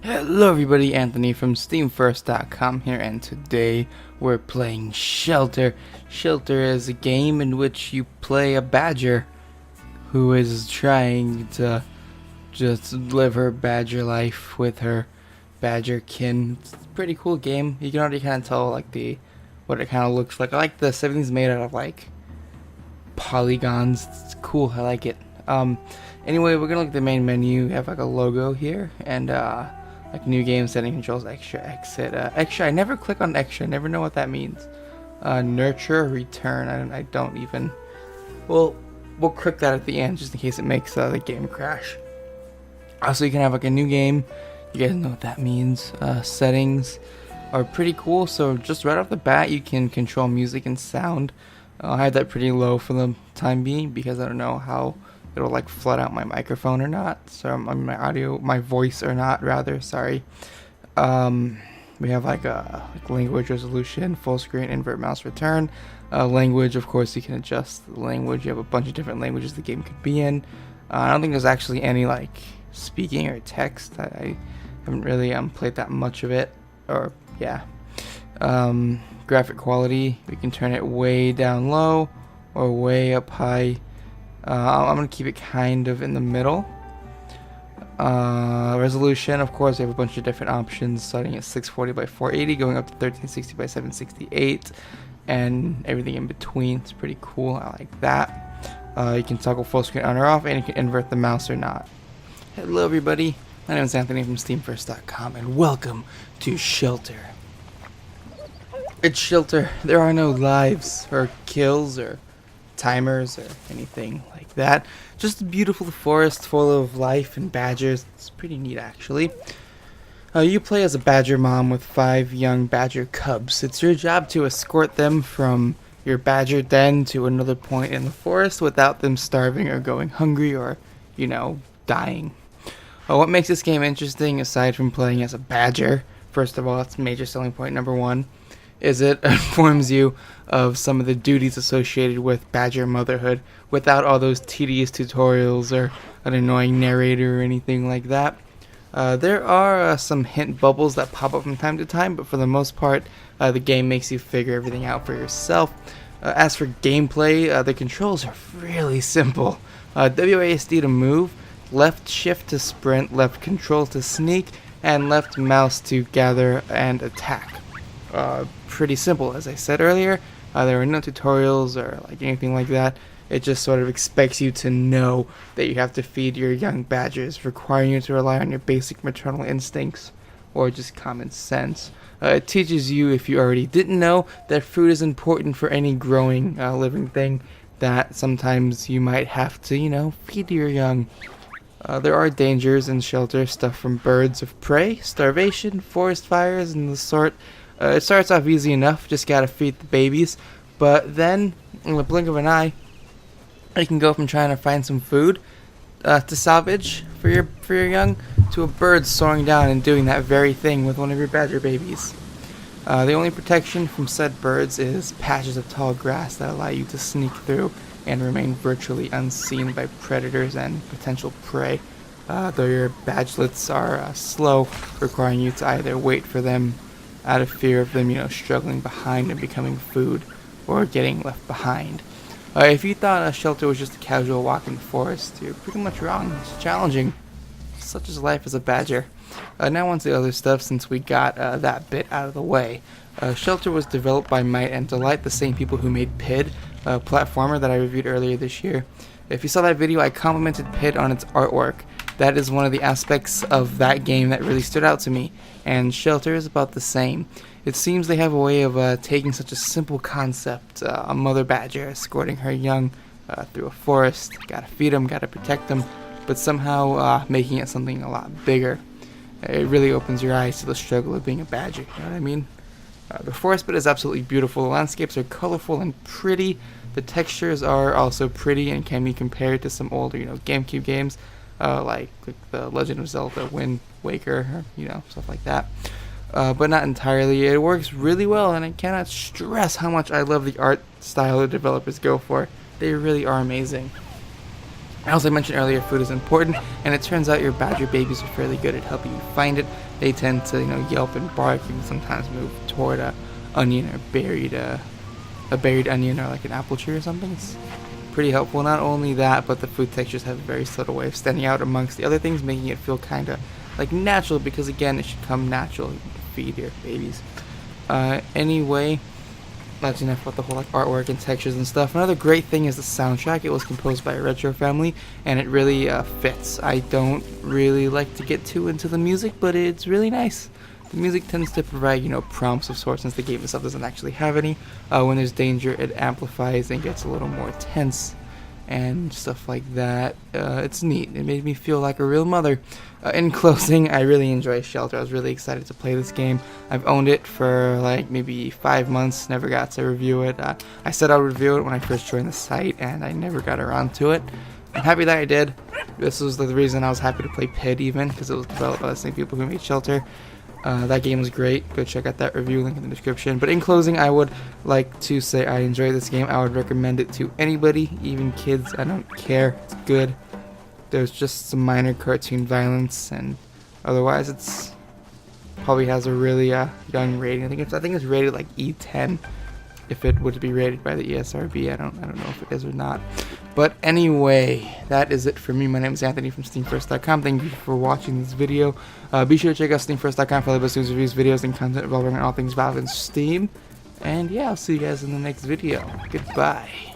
Hello everybody, Anthony from SteamFirst.com here, and today we're playing Shelter. Shelter is a game in which you play a badger who is trying to just live her badger life with her badger kin. It's a pretty cool game. You can already kind of tell like what it kind of looks like. I like this. Everything's made out of like polygons. It's cool. I like it. Anyway, we're gonna look at the main menu. We have like a logo here and like new game setting controls, extra, exit, extra. I never click on extra. I never know what that means. Nurture, return. I don't even. We'll click that at the end just in case it makes the game crash. Also, you can have like a new game. You guys know what that means. Settings are pretty cool. So just right off the bat, you can control music and sound. I had that pretty low for the time being because I don't know how it'll like flood out my microphone or not, so my voice or not rather, sorry. We have like a language resolution, full screen, invert mouse return. Language, of course, you can adjust the language. You have a bunch of different languages the game could be in. I don't think there's actually any like speaking or text. I haven't really played that much of it, or yeah. Graphic quality, we can turn it way down low or way up high. I'm going to keep it kind of in the middle. Resolution, of course, we have a bunch of different options starting at 640 by 480, going up to 1360 by 768, and everything in between. It's pretty cool. I like that. You can toggle full screen on or off, and you can invert the mouse or not. Hello, everybody. My name is Anthony from SteamFirst.com, and welcome to Shelter. It's Shelter. There are no lives or kills or timers or anything like that. Just a beautiful forest full of life and badgers. It's pretty neat, actually. You play as a badger mom with 5 young badger cubs. It's your job to escort them from your badger den to another point in the forest without them starving or going hungry or, dying. What makes this game interesting, aside from playing as a badger, first of all, it's major selling point number 1, is it informs you of some of the duties associated with badger motherhood without all those tedious tutorials or an annoying narrator or anything like that. There are some hint bubbles that pop up from time to time, but for the most part, the game makes you figure everything out for yourself. As for gameplay, the controls are really simple. WASD to move, left shift to sprint, left control to sneak, and left mouse to gather and attack. Pretty simple, as I said earlier. There are no tutorials or like anything like that. It just sort of expects you to know that you have to feed your young badgers, requiring you to rely on your basic maternal instincts or just common sense. It teaches you, if you already didn't know, that food is important for any growing living thing, that sometimes you might have to, feed your young. There are dangers in Shelter, stuff from birds of prey, starvation, forest fires, and the sort. It starts off easy enough, just gotta feed the babies, but then, in the blink of an eye, you can go from trying to find some food to salvage for your young, to a bird soaring down and doing that very thing with one of your badger babies. The only protection from said birds is patches of tall grass that allow you to sneak through and remain virtually unseen by predators and potential prey, though your badgelets are slow, requiring you to either wait for them out of fear of them, struggling behind and becoming food, or getting left behind. If you thought a Shelter was just a casual walk in the forest, you're pretty much wrong. It's challenging. Such is life as a badger. Now on to the other stuff, since we got that bit out of the way. Shelter was developed by Might and Delight, the same people who made PID, a platformer that I reviewed earlier this year. If you saw that video, I complimented PID on its artwork. That is one of the aspects of that game that really stood out to me, and Shelter is about the same. It seems they have a way of taking such a simple concept, a mother badger escorting her young through a forest, gotta feed them, gotta protect them, but somehow making it something a lot bigger. It really opens your eyes to the struggle of being a badger, you know what I mean? The forest bit is absolutely beautiful. The landscapes are colorful and pretty. The textures are also pretty and can be compared to some older, GameCube games. Like the Legend of Zelda, Wind Waker, stuff like that. But not entirely. It works really well, and I cannot stress how much I love the art style the developers go for. They really are amazing. As I mentioned earlier, food is important, and it turns out your badger babies are fairly good at helping you find it. They tend to, yelp and bark, even sometimes move toward a onion or a buried onion or like an apple tree or something. It's pretty helpful. Not only that, but the food textures have a very subtle way of standing out amongst the other things, making it feel kind of like natural, because again, it should come natural to feed your babies. Anyway, that's enough about the whole like artwork and textures and stuff. Another great thing is the soundtrack. It was composed by a retro family, and it really fits. I don't really like to get too into the music, but it's really nice. The music tends to provide, prompts of sorts, since the game itself doesn't actually have any. When there's danger, it amplifies and gets a little more tense and stuff like that. It's neat. It made me feel like a real mother. In closing, I really enjoy Shelter. I was really excited to play this game. I've owned it for like maybe 5 months, never got to review it. I said I would review it when I first joined the site, and I never got around to it. I'm happy that I did. This was the reason I was happy to play PID even, because it was developed by the same people who made Shelter. That game was great. Go check out that review, link in the description. But in closing, I would like to say I enjoyed this game. I would recommend it to anybody, even kids. I don't care. It's good. There's just some minor cartoon violence, and otherwise it's probably has a really young rating. I think it's rated like E10. If it would be rated by the ESRB, I don't know if it is or not. But anyway, that is it for me. My name is Anthony from SteamFirst.com. Thank you for watching this video. Be sure to check out SteamFirst.com for all the best news, reviews, videos, and content revolving around all things Valve and Steam. And yeah, I'll see you guys in the next video. Goodbye.